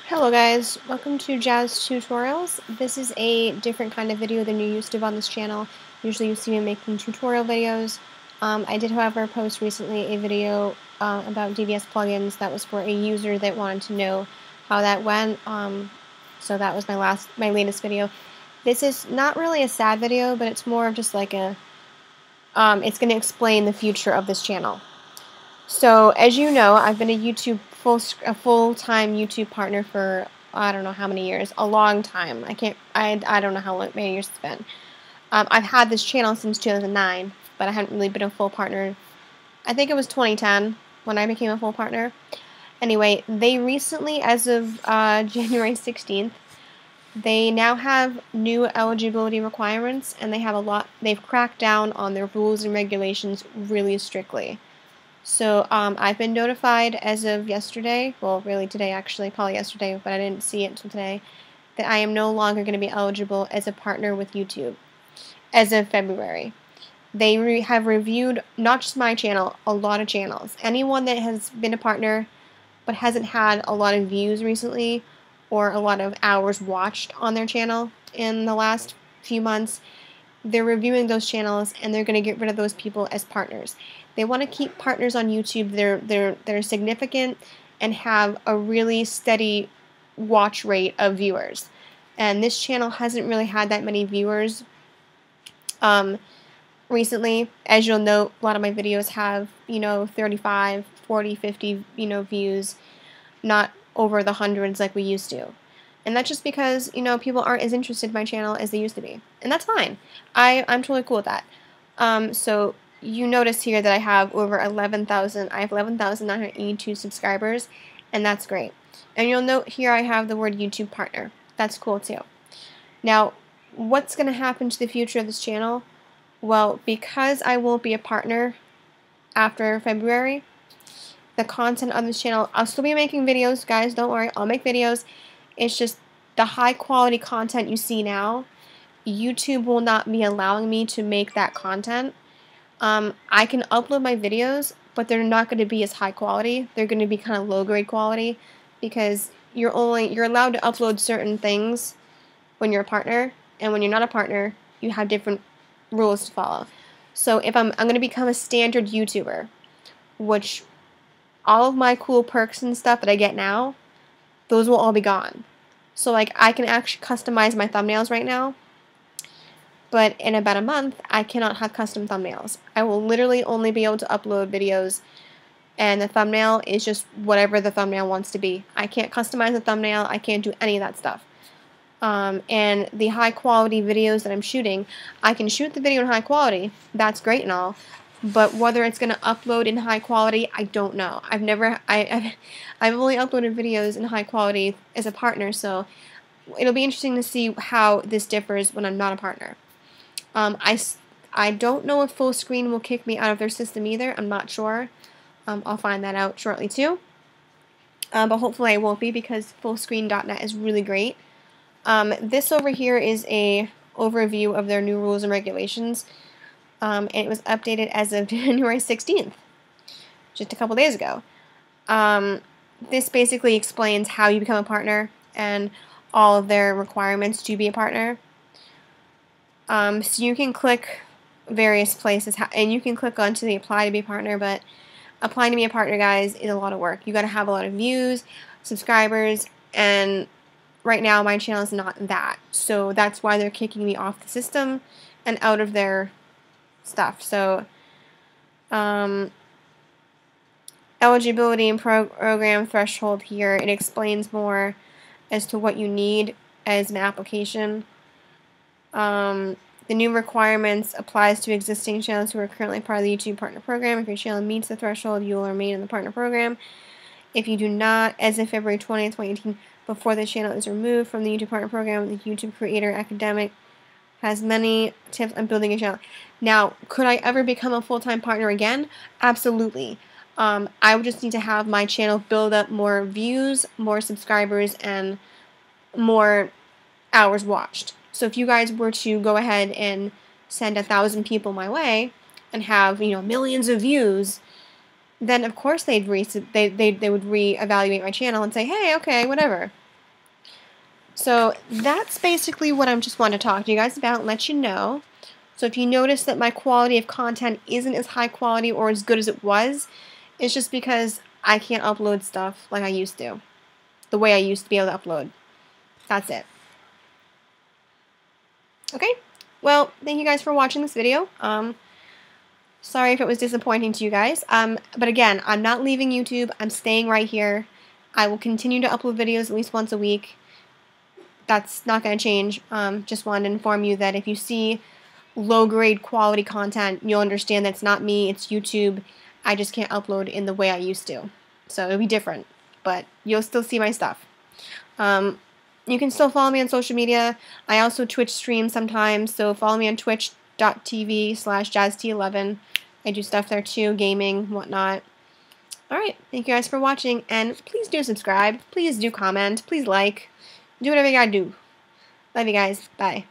Hello guys, welcome to JazzedTutorials. This is a different kind of video than you're used to on this channel. Usually you see me making tutorial videos. I did, however, post recently a video about DVS plugins that was for a user that wanted to know how that went. So that was my latest video. This is not really a sad video, but it's more of just like a, it's going to explain the future of this channel. So, as you know, I've been a full-time YouTube partner for I don't know how many years, a long time. I don't know how many years it's been. I've had this channel since 2009, but I haven't really been a full partner. I think it was 2010 when I became a full partner. Anyway, they recently, as of January 16th, they now have new eligibility requirements, and they've cracked down on their rules and regulations really strictly. So I've been notified as of yesterday, well really today actually, probably yesterday, but I didn't see it until today, that I am no longer going to be eligible as a partner with YouTube as of February. They have reviewed not just my channel, a lot of channels. Anyone that has been a partner but hasn't had a lot of views recently or a lot of hours watched on their channel in the last few months, they're reviewing those channels and they're going to get rid of those people as partners. They want to keep partners on YouTube. They're significant and have a really steady watch rate of viewers. And this channel hasn't really had that many viewers recently. As you'll note, a lot of my videos have, 35, 40, 50, views, not over the hundreds like we used to. And that's just because, people aren't as interested in my channel as they used to be. And that's fine. I'm totally cool with that. So you notice here that I have over 11,982 subscribers, and that's great. And you'll note here I have the word YouTube partner. That's cool too. Now, what's going to happen to the future of this channel? Well, because I won't be a partner after February, the content on this channel, I'll still be making videos, guys, don't worry, I'll make videos. It's just the high quality content you see now, YouTube will not be allowing me to make that content. I can upload my videos, but they're not going to be as high quality. They're going to be kind of low grade quality because you're allowed to upload certain things when you're a partner, and when you're not a partner, you have different rules to follow. So if I'm going to become a standard YouTuber, which all of my cool perks and stuff that I get now, those will all be gone. So like I can actually customize my thumbnails right now, but in about a month I cannot have custom thumbnails. I will literally only be able to upload videos and the thumbnail is just whatever the thumbnail wants to be. I can't customize the thumbnail, I can't do any of that stuff. And the high quality videos that I'm shooting, I can shoot the video in high quality, that's great and all, but whether it's going to upload in high quality, I don't know. I've only uploaded videos in high quality as a partner, so it'll be interesting to see how this differs when I'm not a partner. I don't know if full screen will kick me out of their system either. I'm not sure. I'll find that out shortly too. But hopefully I won't be because fullscreen.net is really great. This over here is a overview of their new rules and regulations. And it was updated as of January 16th, just a couple days ago. This basically explains how you become a partner and all of their requirements to be a partner. So you can click various places, and you can click onto the apply to be a partner, but applying to be a partner, guys, is a lot of work. You got to have a lot of views, subscribers, and right now my channel is not that. So that's why they're kicking me off the system and out of their stuff. So eligibility and program threshold here, it explains more as to what you need as an application. The new requirements applies to existing channels who are currently part of the YouTube Partner Program. If your channel meets the threshold, you will remain in the Partner Program. If you do not, as of February 20th, 2018, before the channel is removed from the YouTube Partner Program, the YouTube Creator Academic has many tips on building a channel. Now, could I ever become a full-time partner again? Absolutely. I would just need to have my channel build up more views, more subscribers, and more hours watched. So if you guys were to go ahead and send 1,000 people my way and have, millions of views, then of course they would reevaluate my channel and say, hey, okay, whatever. So that's basically what I just wanted to talk to you guys about and let you know. So if you notice that my quality of content isn't as high quality or as good as it was, it's just because I can't upload stuff like I used to. The way I used to be able to upload. That's it. Okay? Well, thank you guys for watching this video. Sorry if it was disappointing to you guys. But again, I'm not leaving YouTube. I'm staying right here. I will continue to upload videos at least once a week. That's not going to change. Just wanted to inform you that if you see low-grade quality content, you'll understand that's not me, it's YouTube. I just can't upload in the way I used to. So it'll be different, but you'll still see my stuff. You can still follow me on social media. I also Twitch stream sometimes, so follow me on twitch.tv/JazzedT11. I do stuff there too, gaming, whatnot. Alright, thank you guys for watching, and please do subscribe, please do comment, please like, do whatever you gotta do. Love you guys, bye.